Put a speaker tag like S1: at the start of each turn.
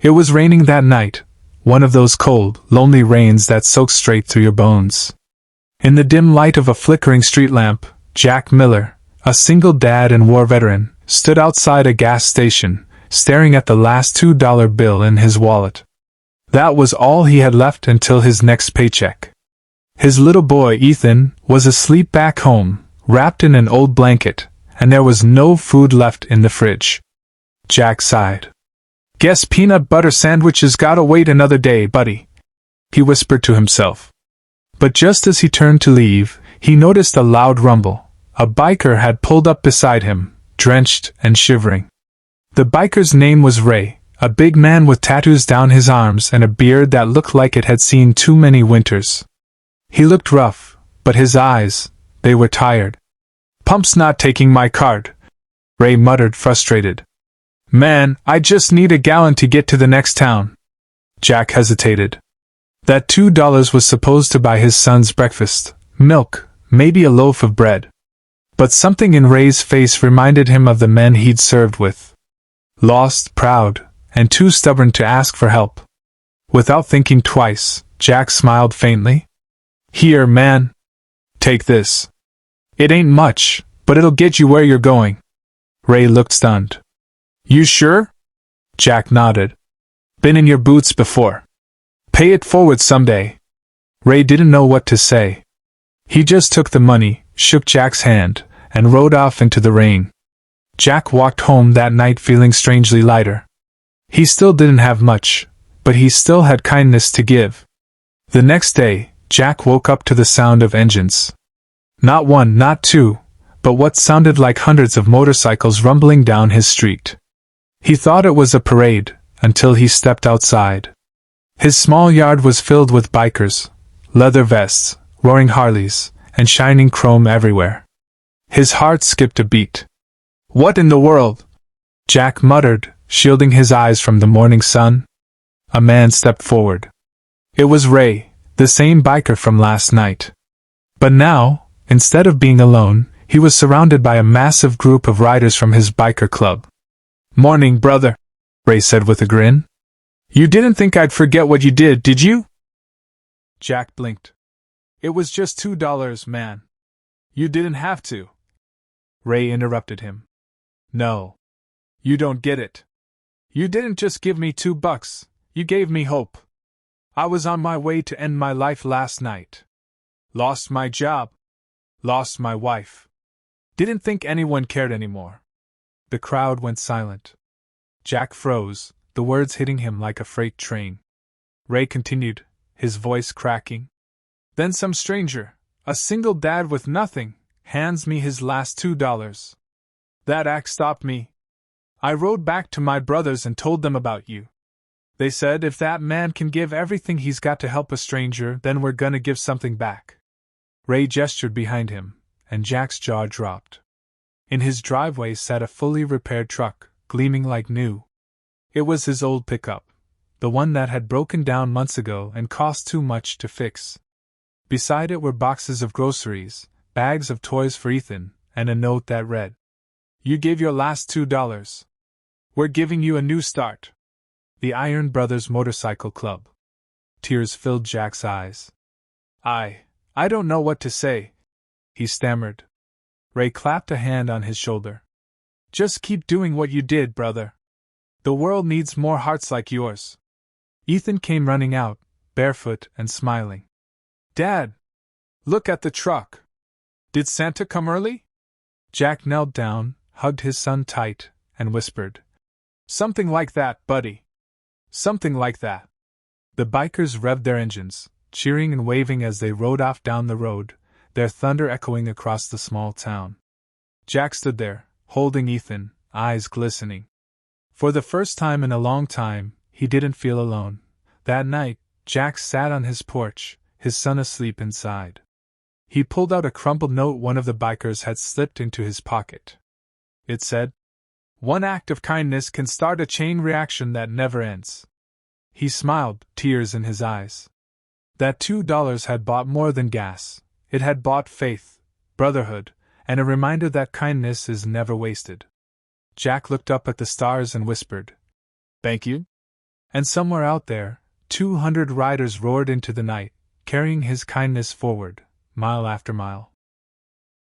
S1: It was raining that night, one of those cold, lonely rains that soak straight through your bones. In the dim light of a flickering street lamp, Jack Miller, a single dad and war veteran, stood outside a gas station, staring at the last $2 bill in his wallet. That was all he had left until his next paycheck. His little boy, Ethan, was asleep back home, wrapped in an old blanket, and there was no food left in the fridge. Jack sighed. "Guess peanut butter sandwiches gotta wait another day, buddy," he whispered to himself. But just as he turned to leave, he noticed a loud rumble. A biker had pulled up beside him, drenched and shivering. The biker's name was Ray, a big man with tattoos down his arms and a beard that looked like it had seen too many winters. He looked rough, but his eyes, they were tired. "Pump's not taking my card," Ray muttered, frustrated. "Man, I just need a gallon to get to the next town." Jack hesitated. That $2 was supposed to buy his son's breakfast, milk, maybe a loaf of bread. But something in Ray's face reminded him of the men he'd served with. Lost, proud, and too stubborn to ask for help. Without thinking twice, Jack smiled faintly. "Here, man. Take this. It ain't much, but it'll get you where you're going." Ray looked stunned. "You sure?" Jack nodded. "Been in your boots before. Pay it forward someday." Ray didn't know what to say. He just took the money, shook Jack's hand, and rode off into the rain. Jack walked home that night feeling strangely lighter. He still didn't have much, but he still had kindness to give. The next day, Jack woke up to the sound of engines. Not one, not two, but what sounded like hundreds of motorcycles rumbling down his street. He thought it was a parade, until he stepped outside. His small yard was filled with bikers, leather vests, roaring Harleys, and shining chrome everywhere. His heart skipped a beat. "What in the world?" Jack muttered, shielding his eyes from the morning sun. A man stepped forward. It was Ray, the same biker from last night. But now, instead of being alone, he was surrounded by a massive group of riders from his biker club. "Morning, brother," Ray said with a grin. "You didn't think I'd forget what you did you?" Jack blinked. "It was just $2, man. You didn't have to." Ray interrupted him. "No. You don't get it. You didn't just give me $2, you gave me hope. I was on my way to end my life last night. Lost my job. Lost my wife. Didn't think anyone cared anymore." The crowd went silent. Jack froze, the words hitting him like a freight train. Ray continued, his voice cracking. "Then some stranger, a single dad with nothing, hands me his last $2. That act stopped me. I rode back to my brothers and told them about you. They said if that man can give everything he's got to help a stranger, then we're gonna give something back." Ray gestured behind him, and Jack's jaw dropped. In his driveway sat a fully repaired truck, gleaming like new. It was his old pickup, the one that had broken down months ago and cost too much to fix. Beside it were boxes of groceries, bags of toys for Ethan, and a note that read, "You gave your last $2. We're giving you a new start. The Iron Brothers Motorcycle Club." Tears filled Jack's eyes. I don't know what to say," he stammered. Ray clapped a hand on his shoulder. "Just keep doing what you did, brother. The world needs more hearts like yours." Ethan came running out, barefoot and smiling. "Dad! Look at the truck! Did Santa come early?" Jack knelt down, hugged his son tight, and whispered, "Something like that, buddy. Something like that." The bikers revved their engines, cheering and waving as they rode off down the road, their thunder echoing across the small town. Jack stood there, holding Ethan, eyes glistening. For the first time in a long time, he didn't feel alone. That night, Jack sat on his porch, his son asleep inside. He pulled out a crumpled note one of the bikers had slipped into his pocket. It said, "One act of kindness can start a chain reaction that never ends." He smiled, tears in his eyes. That $2 had bought more than gas. It had bought faith, brotherhood, and a reminder that kindness is never wasted. Jack looked up at the stars and whispered, "Thank you?" And somewhere out there, 200 riders roared into the night, carrying his kindness forward, mile after mile.